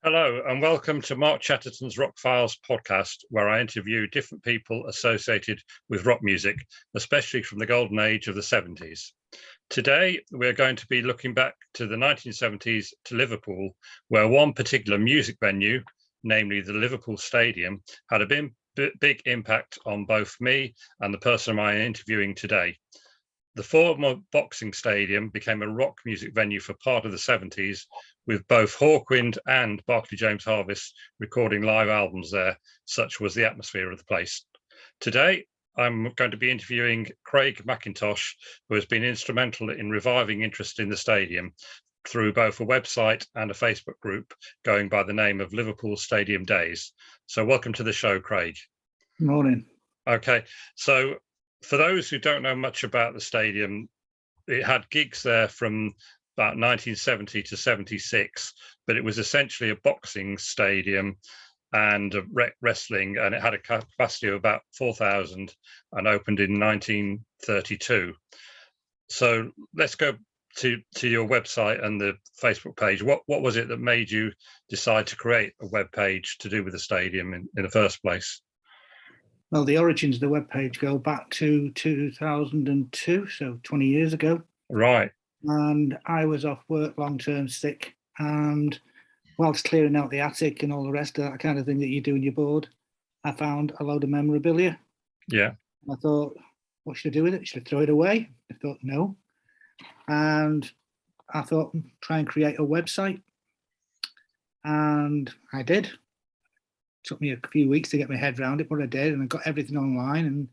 Hello, and welcome to Mark Chatterton's Rock Files podcast, where I interview different people associated with rock music, especially from the golden age of the 70s. Today, we're going to be looking back to the 1970s to Liverpool, where one particular music venue, namely the Liverpool Stadium, had a big impact on both me and the person I'm interviewing today. The former boxing stadium became a rock music venue for part of the 70s, with both Hawkwind and Barclay James Harvest recording live albums there. Such was the atmosphere of the place. Today, I'm going to be interviewing Craig Mcintosh, who has been instrumental in reviving interest in the stadium through both a website and a Facebook group going by the name of Liverpool Stadium Days. So welcome to the show, Craig. Good morning. Okay, so for those who don't know much about the stadium, it had gigs there from about 1970 to 76, but it was essentially a boxing stadium and wrestling, and it had a capacity of about 4,000 and opened in 1932. So let's go to your website and the Facebook page. What was it that made you decide to create a web page to do with the stadium in the first place? Well, the origins of the webpage go back to 2002, so 20 years ago. Right. And I was off work, long-term sick, and whilst clearing out the attic and all the rest of that kind of thing that you do when you're bored, I found a load of memorabilia. Yeah. And I thought, what should I do with it? Should I throw it away? I thought, no. And I thought, try and create a website. And I did. Took me a few weeks to get my head around it, but I did, and I got everything online,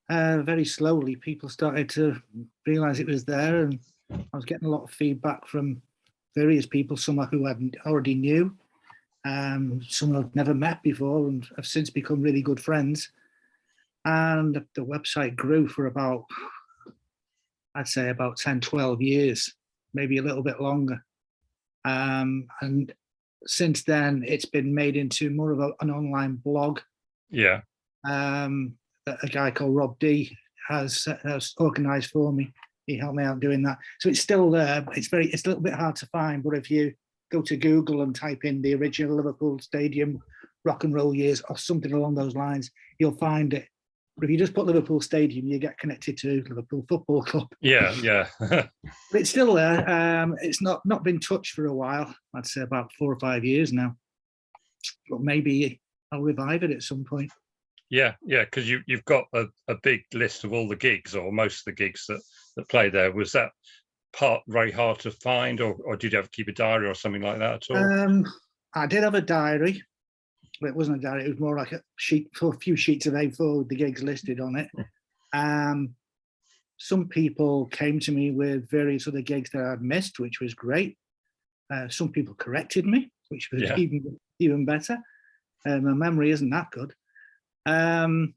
and very slowly people started to realize it was there, and I was getting a lot of feedback from various people, some who I already knew, some I've never met before, and have since become really good friends. And the website grew for about, I'd say about 10, 12 years, maybe a little bit longer. And since then, it's been made into more of an online blog. Yeah. That a guy called Rob D has organised for me. He helped me out doing that. So it's still there. It's a little bit hard to find, but if you go to Google and type in the original Liverpool Stadium rock and roll years or something along those lines, you'll find it. But if you just put Liverpool Stadium, you get connected to Liverpool Football Club. Yeah, yeah. But it's still there. It's not been touched for a while. I'd say about 4 or 5 years now. But maybe I'll revive it at some point. Yeah, because you've got a big list of all the gigs, or most of the gigs that play there. Was that part very hard to find, or did you have to keep a diary or something like that at all? I did have a diary. But it wasn't a diary, it was more like a sheet, for a few sheets of A4 with the gigs listed on it. Some people came to me with various other gigs that I'd missed, which was great. Some people corrected me, which was even better. My memory isn't that good. And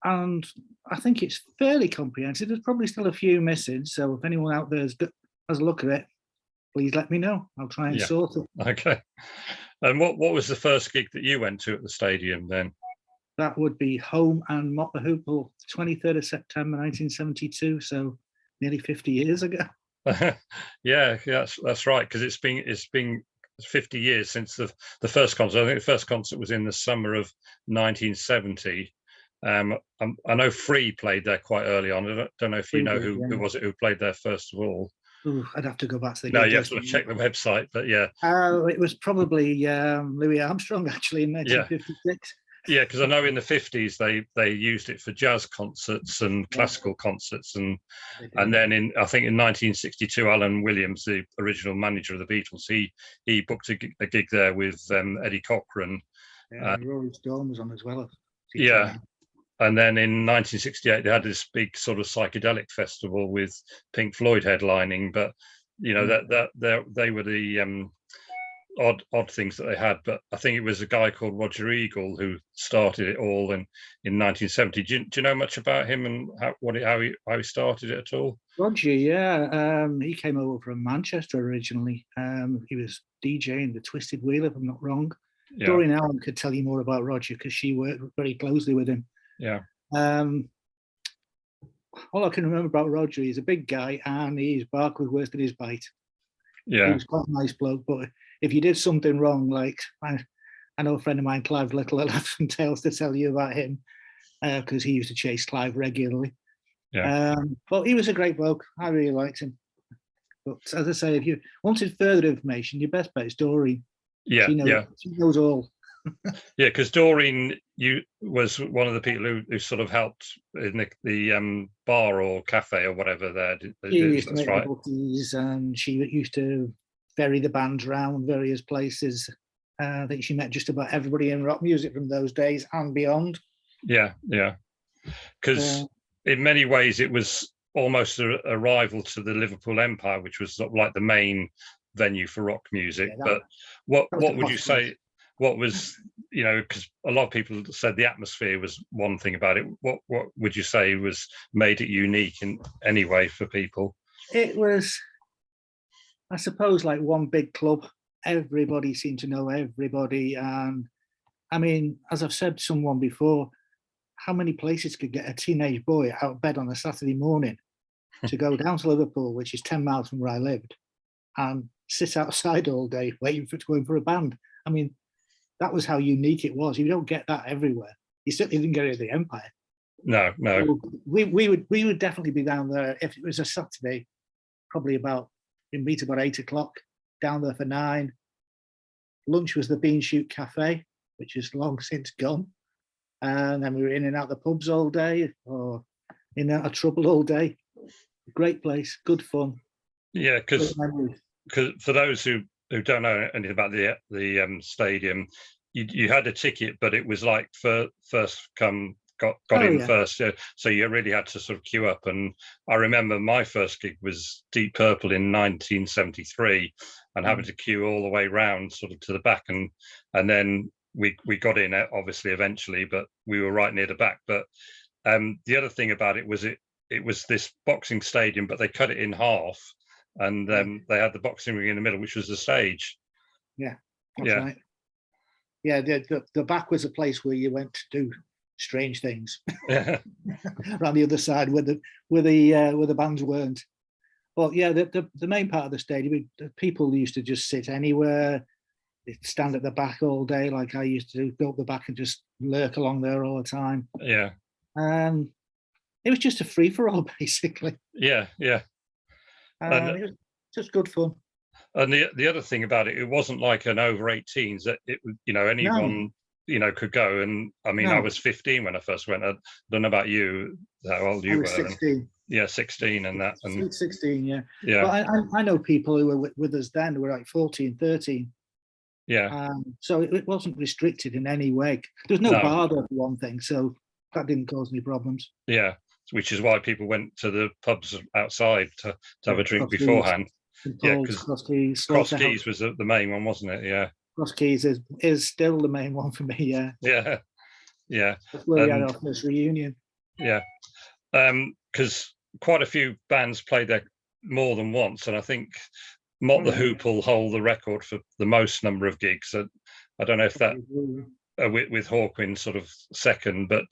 I think it's fairly comprehensive. There's probably still a few missing. So if anyone out there has a look at it, please let me know. I'll try and sort it. Okay. And what was the first gig that you went to at the stadium then? That would be Home and Mott the Hoople, 23rd of September 1972, so nearly 50 years ago. yeah, that's right, because it's been 50 years since the first concert. I think the first concert was in the summer of 1970. I know Free played there quite early on. I don't know if you know who was it who played there first of all. Ooh, I'd have to go back to the. No, you have to check the website, but yeah. It was probably Louis Armstrong actually in 1956. Yeah, because I know in the 50s they used it for jazz concerts and classical concerts, and then I think in 1962 Alan Williams, the original manager of the Beatles, he booked a gig there with Eddie Cochran. Rory Storm was on as well. Yeah. And then in 1968, they had this big sort of psychedelic festival with Pink Floyd headlining. But you know that they were the odd things that they had. But I think it was a guy called Roger Eagle who started it all in 1970. Do you know much about him and how he started it at all? Roger, yeah, he came over from Manchester originally. He was DJing the Twisted Wheel, if I'm not wrong. Yeah. Doreen Allen could tell you more about Roger because she worked very closely with him. Yeah. All I can remember about Roger, he's a big guy and he's bark with worse than his bite. He Yeah. was quite a nice bloke, but if you did something wrong, like I know a friend of mine, Clive Little, will have some tales to tell you about him because he used to chase Clive regularly. Yeah. But he was a great bloke. I really liked him. But as I say, if you wanted further information, your best bet is Doreen. Yeah. She knows all. Yeah, because Doreen, you was one of the people who sort of helped in the bar or cafe or whatever there. She used to That's make right. the bookies, and she used to ferry the bands around various places. I think she met just about everybody in rock music from those days and beyond. Yeah, because in many ways it was almost a rival to the Liverpool Empire, which was sort of like the main venue for rock music. But what would you say? What was, because a lot of people said the atmosphere was one thing about it. What would you say was made it unique in any way for people? It was, I suppose, like one big club. Everybody seemed to know everybody. And I mean, as I've said to someone before, how many places could get a teenage boy out of bed on a Saturday morning to go down to Liverpool, which is 10 miles from where I lived, and sit outside all day waiting to go in for a band? I mean, that was how unique it was. You don't get that everywhere. You certainly didn't get it at the Empire. No. So we would definitely be down there if it was a Saturday, probably we'd meet about 8 o'clock, down there for 9. Lunch was the Bean Shoot Cafe, which is long since gone. And then we were in and out the pubs all day, or in and out of trouble all day. Great place, good fun. Yeah, because for those who don't know anything about the stadium, you had a ticket, but it was like for first come got in first. So you really had to sort of queue up. And I remember my first gig was Deep Purple in 1973, and having to queue all the way round sort of to the back, and then we got in obviously eventually, but we were right near the back. But the other thing about it was it was this boxing stadium, but they cut it in half, and they had the boxing ring in the middle, which was the stage. Yeah, that's right. Yeah, the back was a place where you went to do strange things. Around the other side where the bands weren't. But yeah, the main part of the stadium, people used to just sit anywhere. They'd stand at the back all day, like I used to do, go up the back and just lurk along there all the time. Yeah. It was just a free for all, basically. Yeah. And it was just good fun. And the other thing about it, it wasn't like an over 18s that it, anyone, could go. And I mean, I was 15 when I first went. I don't know about you, how old you were. 16. Yeah, 16 and that. And 16, yeah. Yeah. But I know people who were with us then who were like 14, 13. Yeah. So it wasn't restricted in any way. There was no bar there for one thing, so that didn't cause any problems. Yeah, which is why people went to the pubs outside to have a drink beforehand. Yeah, because Cross Keys was the main one, wasn't it? Yeah. Cross Keys is still the main one for me. Yeah. Yeah. That's where we had our first reunion. Yeah. Because quite a few bands played there more than once, and I think Mott the Hoople hold the record for the most number of gigs. I don't know if that with Hawkwind sort of second, but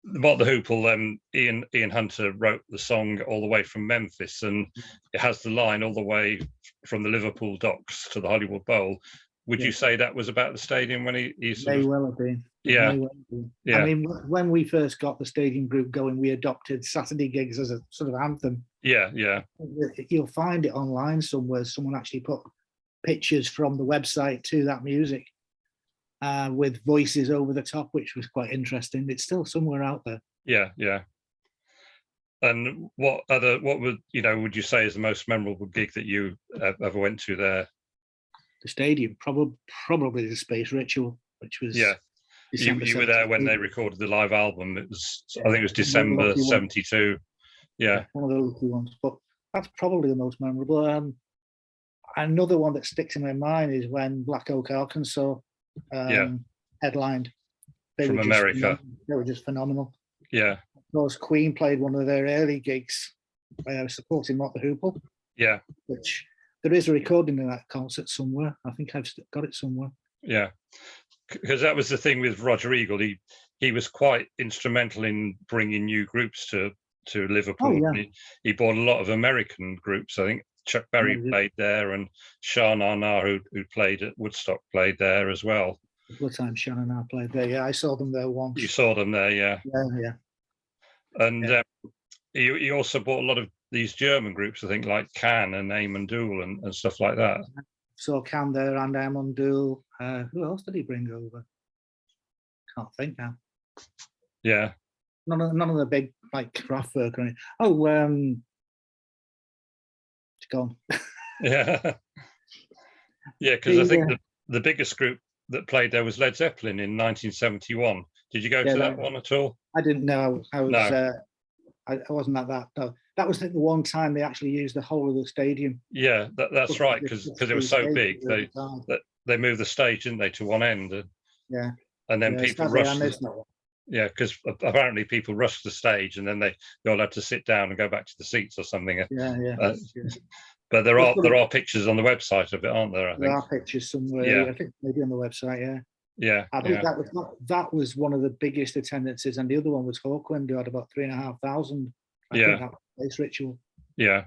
Mott the Hoople, Ian Hunter wrote the song all the way from Memphis, and it has the line all the way from the Liverpool docks to the Hollywood Bowl. Would you say that was about the stadium when he sort may well have been? Yeah. May well have been. Yeah. I mean, when we first got the stadium group going, we adopted Saturday gigs as a sort of anthem. Yeah. You'll find it online somewhere. Someone actually put pictures from the website to that music with voices over the top, which was quite interesting. It's still somewhere out there. Yeah. And what would you say is the most memorable gig that you ever went to there? The stadium, probably the Space Ritual, which was you were there when they recorded the live album. It was I think it was December 72. Yeah, one of the lucky ones, but that's probably the most memorable. Another one that sticks in my mind is when Black Oak, Arkansas headlined. From America. They were just phenomenal. Yeah. Of course, Queen played one of their early gigs supporting Mott the Hoople. Yeah. Which there is a recording of that concert somewhere. I think I've got it somewhere. Yeah. Because that was the thing with Roger Eagle. He was quite instrumental in bringing new groups to Liverpool. Oh, yeah. He brought a lot of American groups. I think Chuck Berry played there, and Sean Arnott, who played at Woodstock, played there as well. A couple of times Sean and I played there. Yeah, I saw them there once. You saw them there, yeah. Yeah. And he also bought a lot of these German groups, I think, like Can and Amon Düül and stuff like that. Saw Can there and Amon Düül. Who else did he bring over? Can't think now. Yeah. None of the big like Kraftwerk or anything. Oh, it's gone. Yeah. Yeah, because I think the biggest group that played there was Led Zeppelin in 1971. Did you go to that one at all? I didn't know. I was. No. I wasn't at that. No, that was the one time they actually used the whole of the stadium. Yeah, that's right. Because it was so big, they moved the stage, didn't they, to one end? And then people rushed. Yeah, because apparently people rushed the stage, and then they all had to sit down and go back to the seats or something. Yeah. But there are pictures on the website of it, aren't there? I think there are pictures somewhere. Yeah, I think maybe on the website. Yeah. I think that was one of the biggest attendances, and the other one was Hawkwind, who had about 3,500. I think that was Ritual. Yeah.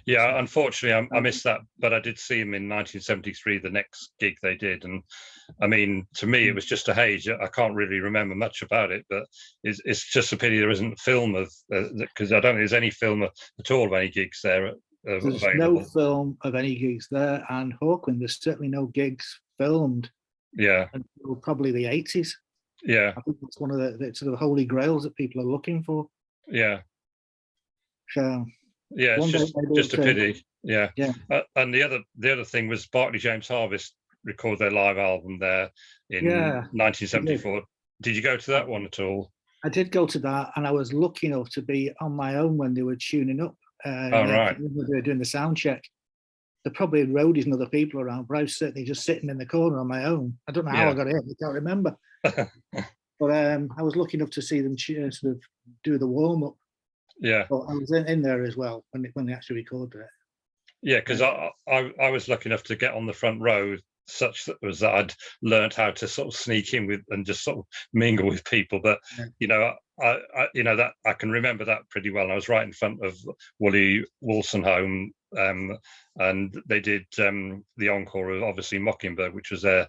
Unfortunately, I missed that, but I did see him in 1973, the next gig they did, and I mean, to me, it was just a haze. I can't really remember much about it, but it's just a pity there isn't a film of because I don't think there's any film at all of any gigs there. There's no film of any gigs there, and Hawkwind, there's certainly no gigs filmed. Yeah, until probably the 80s. Yeah, I think it's one of the sort of holy grails that people are looking for. Yeah. So yeah, it's just a pity. Yeah. And the other thing was Barclay James Harvest recorded their live album there in 1974. Did you go to that one at all? I did go to that, and I was lucky enough to be on my own when they were tuning up. Right. When they were doing the sound check. There probably had roadies and other people around, but I was certainly just sitting in the corner on my own. I don't know how I got in, I can't remember. But I was lucky enough to see them sort of do the warm-up. Yeah. But I was in there as well when they actually recorded it. Yeah, because I was lucky enough to get on the front row, such that was that I'd learned how to sort of sneak in with and just sort of mingle with people. But I can remember that pretty well. I was right in front of Wooly Wolstenholme, and they did the encore of obviously Mockingbird, which was their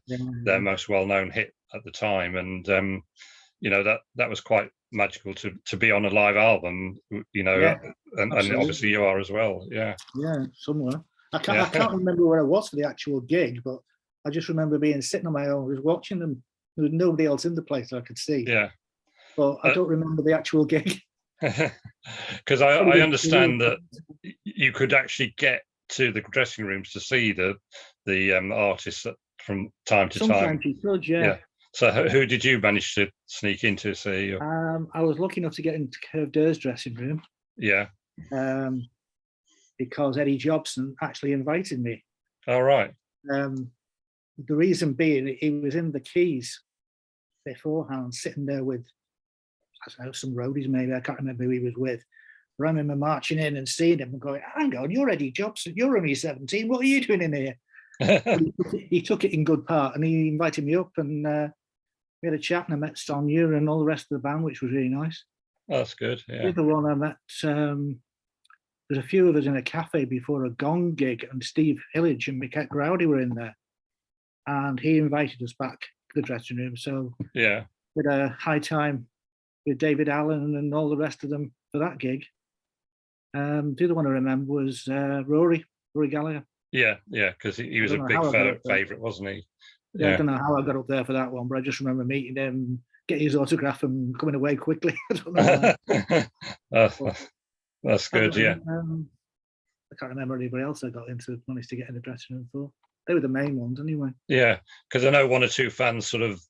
most well-known hit at the time, and that was quite magical to be on a live album, and obviously you are as well. Yeah, somewhere. I can't remember where I was for the actual gig, but I just remember sitting on my own, was watching them. There was nobody else in the place I could see. Yeah, but I don't remember the actual gig. Because I understand that you could actually get to the dressing rooms to see the artists from time to time. Sometimes you could, yeah. So who did you manage to sneak in to see? I was lucky enough to get into Curve Durr's dressing room. Yeah. Because Eddie Jobson actually invited me. All right. The reason being, he was in the Keys beforehand, sitting there with, I don't know, some roadies maybe. I can't remember who he was with. But I remember marching in and seeing him and going, hang on, you're Eddie Jobson. You're only 17. What are you doing in here? He took it in good part, and he invited me up, and we had a chat, and I met Sonia and all the rest of the band, which was really nice. Oh, that's good. Yeah. The other one I met, there's a few of us in a cafe before a Gong gig, and Steve Hillage and Mickette Growdy were in there, and he invited us back to the dressing room. So we had a high time with David Allen and all the rest of them for that gig. The other one I remember was Rory Gallagher. Yeah, because he was a big favourite, wasn't he? Yeah, I don't know how I got up there for that one, but I just remember meeting him, getting his autograph, and coming away quickly. I don't know. That's good. Yeah. I can't remember anybody else I managed to get in the dressing room for. They were the main ones, anyway. Yeah, because I know one or two fans sort of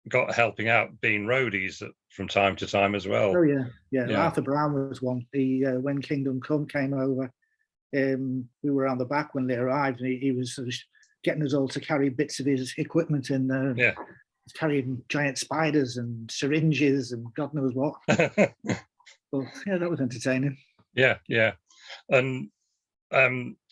got helping out being roadies from time to time as well. Oh yeah. Arthur Brown was one. When Kingdom Come came over, we were around the back when they arrived, and he was sort of getting us all to carry bits of his equipment in there. Yeah. He's carrying giant spiders and syringes and God knows what. But yeah, that was entertaining. Yeah. And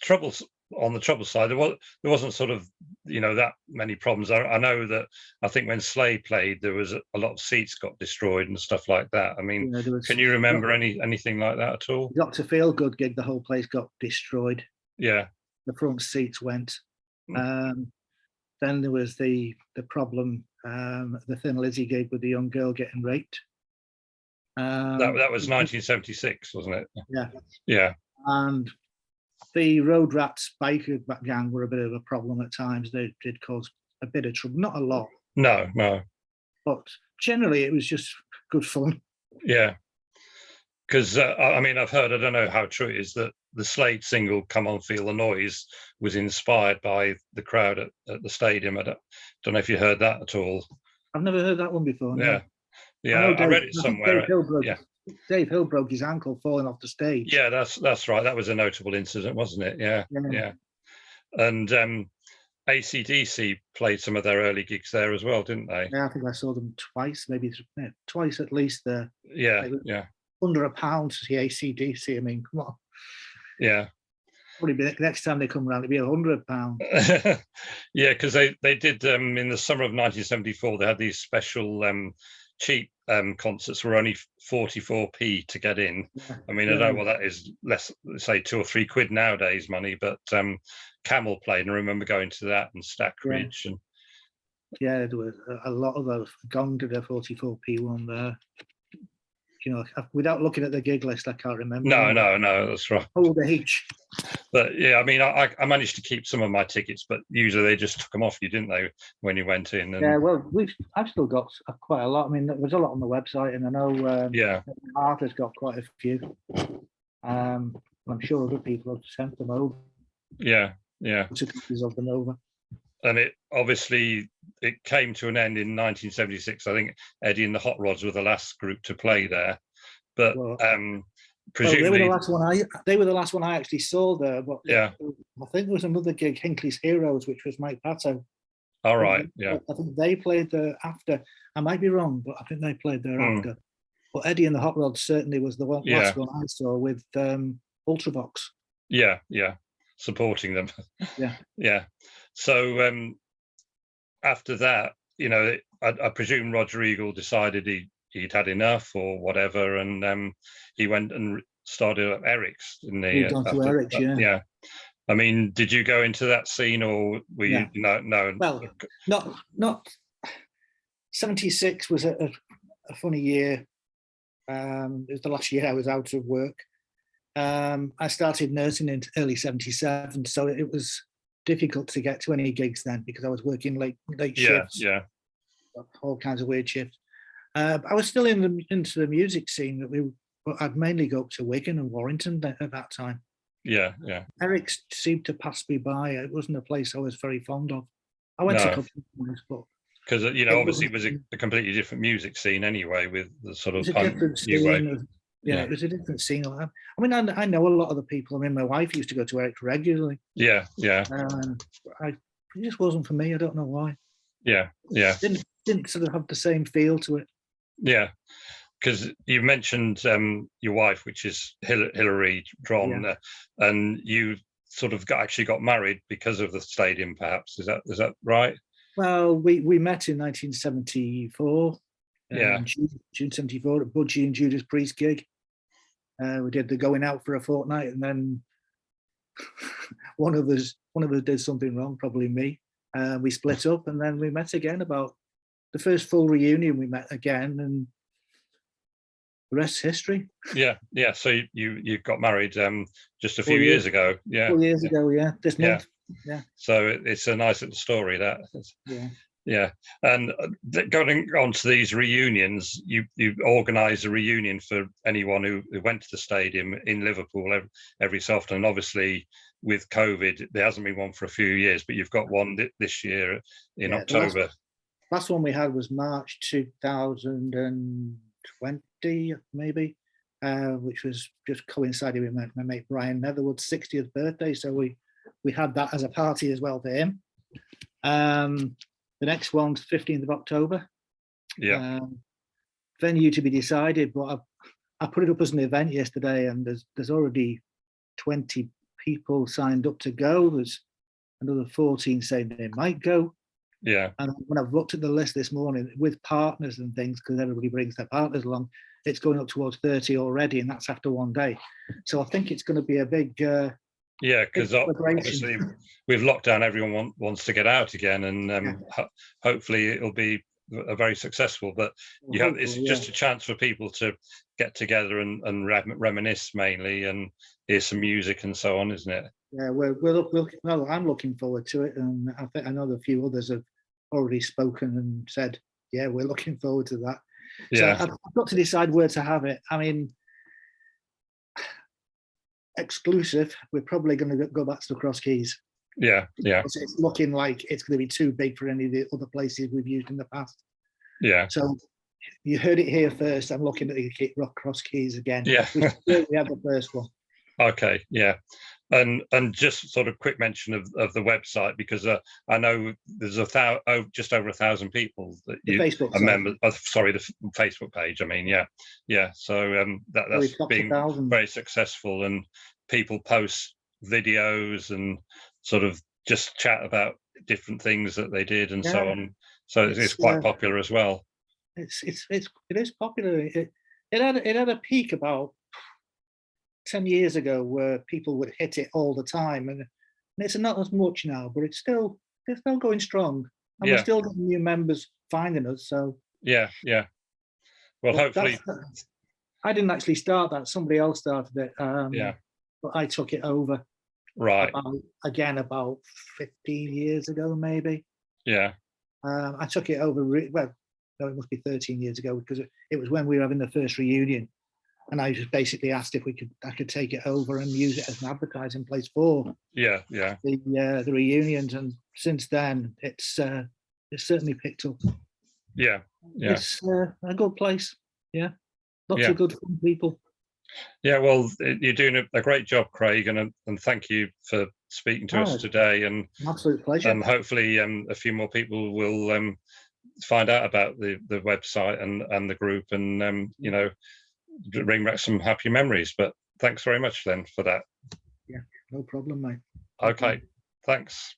troubles on the trouble side, there wasn't sort of that many problems. I know that I think when Slay played, there was a lot of seats got destroyed and stuff like that. I mean, can you remember anything like that at all? Dr. Feelgood gig, the whole place got destroyed. Yeah. The front seats went. Mm. Then there was the problem, the Thin Lizzy gig with the young girl getting raped. That was 1976, wasn't it? Yeah. Yeah. And the Road Rats biker gang were a bit of a problem at times. They did cause a bit of trouble, not a lot, No, no. but generally it was just good fun. Yeah. Because I mean, I've heard, I don't know how true it is, that the Slade single "Come On Feel the Noise" was inspired by the crowd at the stadium. I don't know if you heard that at all. I've never heard that one before. Yeah, No. yeah, I know I read it I think somewhere. Yeah. Dave Hill broke his ankle falling off the stage. Yeah, that's right. That was a notable incident, wasn't it? Yeah, Yeah. yeah. And AC/DC played some of their early gigs there as well, didn't they? Yeah, I think I saw them twice, maybe twice at least. Yeah, yeah, under £1 to see AC/DC. I mean, come on. yeah. Probably next time they come around, it'll be £100. Yeah, because they did in the summer of 1974. They had these special cheap concerts were only 44p to get in. Yeah. I mean, I don't know what that is, less, say, £2 or £3 nowadays money, but Camel played, and I remember going to that, and Stackridge. And yeah, there were a lot of those. Gong did a 44p one there. You know, without looking at the gig list, I can't remember. No, that's right. Old age. But yeah, I mean, I managed to keep some of my tickets, but usually they just took them off you, didn't they, when you went in? And yeah, well, I've still got quite a lot. I mean, there's a lot on the website, and I know Arthur's got quite a few. I'm sure other people have sent them over. Yeah. Copies of them over. And it obviously came to an end in 1976. I think Eddie and the Hot Rods were the last group to play there, but presumably they were the last one. They were the last one I actually saw there. But yeah, I think there was another gig, Hinckley's Heroes, which was Mike Pato. All right, yeah. I think they played there after. I might be wrong, but I think they played there after. But Eddie and the Hot Rods certainly was the last one I saw with Ultravox. Yeah, supporting them. Yeah. So after that, you know, I presume Roger Eagle decided he'd had enough or whatever, and he went and started at Eric's, didn't he? Moved on to Eric's, yeah. I mean, did you go into that scene, or were you? No. Well, not. 76 was a funny year. It was the last year I was out of work. I started nursing in early 77, so it was difficult to get to any gigs then because I was working late shifts. Yeah. All kinds of weird shifts. I was still into the music scene, but I'd mainly go up to Wigan and Warrington at that time. Yeah. Eric's seemed to pass me by. It wasn't a place I was very fond of. I went to a couple of times, but because obviously it was a completely different music scene anyway, with the sort of punk new wave. It was a different scene. I mean, I know a lot of the people. I mean, my wife used to go to Eric's regularly. Yeah. It just wasn't for me. I don't know why. Yeah. Didn't sort of have the same feel to it. Yeah, because you mentioned your wife, which is Hilary Dron, and you sort of actually got married because of the stadium, perhaps. Is that right? Well, we met in 1974. June 74 at Budgie and Judas Priest gig. We did the going out for a fortnight, and then one of us did something wrong, probably me. We split up, and then we met again. About the first full reunion, we met again, and the rest's history. Yeah. So you got married just a few years ago. Yeah. 4 years ago. Yeah. This month. Yeah. So it's a nice little story, that. Yeah. And going on to these reunions, you organise a reunion for anyone who went to the stadium in Liverpool every so often. And obviously, with COVID, there hasn't been one for a few years, but you've got one this year in October. Last one we had was March 2020, maybe, which was just coinciding with my mate Brian Netherwood's 60th birthday. So we had that as a party as well for him. The next one's 15th of October. Yeah. Venue to be decided, but I put it up as an event yesterday, and there's already 20 people signed up to go. There's another 14 saying they might go. Yeah. And when I've looked at the list this morning with partners and things, because everybody brings their partners along, it's going up towards 30 already, and that's after one day. So I think it's going to be a big Yeah, because celebration. obviously with lockdown, everyone wants to get out again, and hopefully it'll be very successful. But it's just a chance for people to get together and reminisce mainly, and hear some music and so on, isn't it? Yeah, well, I'm looking forward to it, and I know a few others have already spoken and said, yeah, we're looking forward to that. Yeah. So I've got to decide where to have it. I mean, exclusive, we're probably going to go back to the Cross Keys. Yeah, yeah. It's looking like it's going to be too big for any of the other places we've used in the past. Yeah. So you heard it here first. I'm looking at the Cross Keys again. Yeah. We had the first one. Okay, yeah. And just sort of quick mention of the website, because I know there's just over 1,000 people that you are members. Sorry, the Facebook page. I mean, yeah. So that's been very successful, and people post videos and sort of just chat about different things that they did and so on. So it's quite popular as well. It is popular. It had a peak about 10 years ago where people would hit it all the time, and it's not as much now, but it's still going strong, and we're still getting new members finding us. So yeah. Well, hopefully, I didn't actually start that. Somebody else started it. But I took it over. Right. About 15 years ago, maybe. Yeah. I took it over. Well, no, it must be 13 years ago, because it was when we were having the first reunion. And I just basically asked if I could take it over and use it as an advertising place for the reunions. And since then, it's certainly picked up. Yeah. It's a good place. Yeah, lots of good fun people. Yeah, well, you're doing a great job, Craig, and thank you for speaking to us today. And absolute pleasure. And hopefully, a few more people will find out about the website and the group, and bring back some happy memories. But thanks very much then for that. Yeah, no problem, mate. Okay, thanks.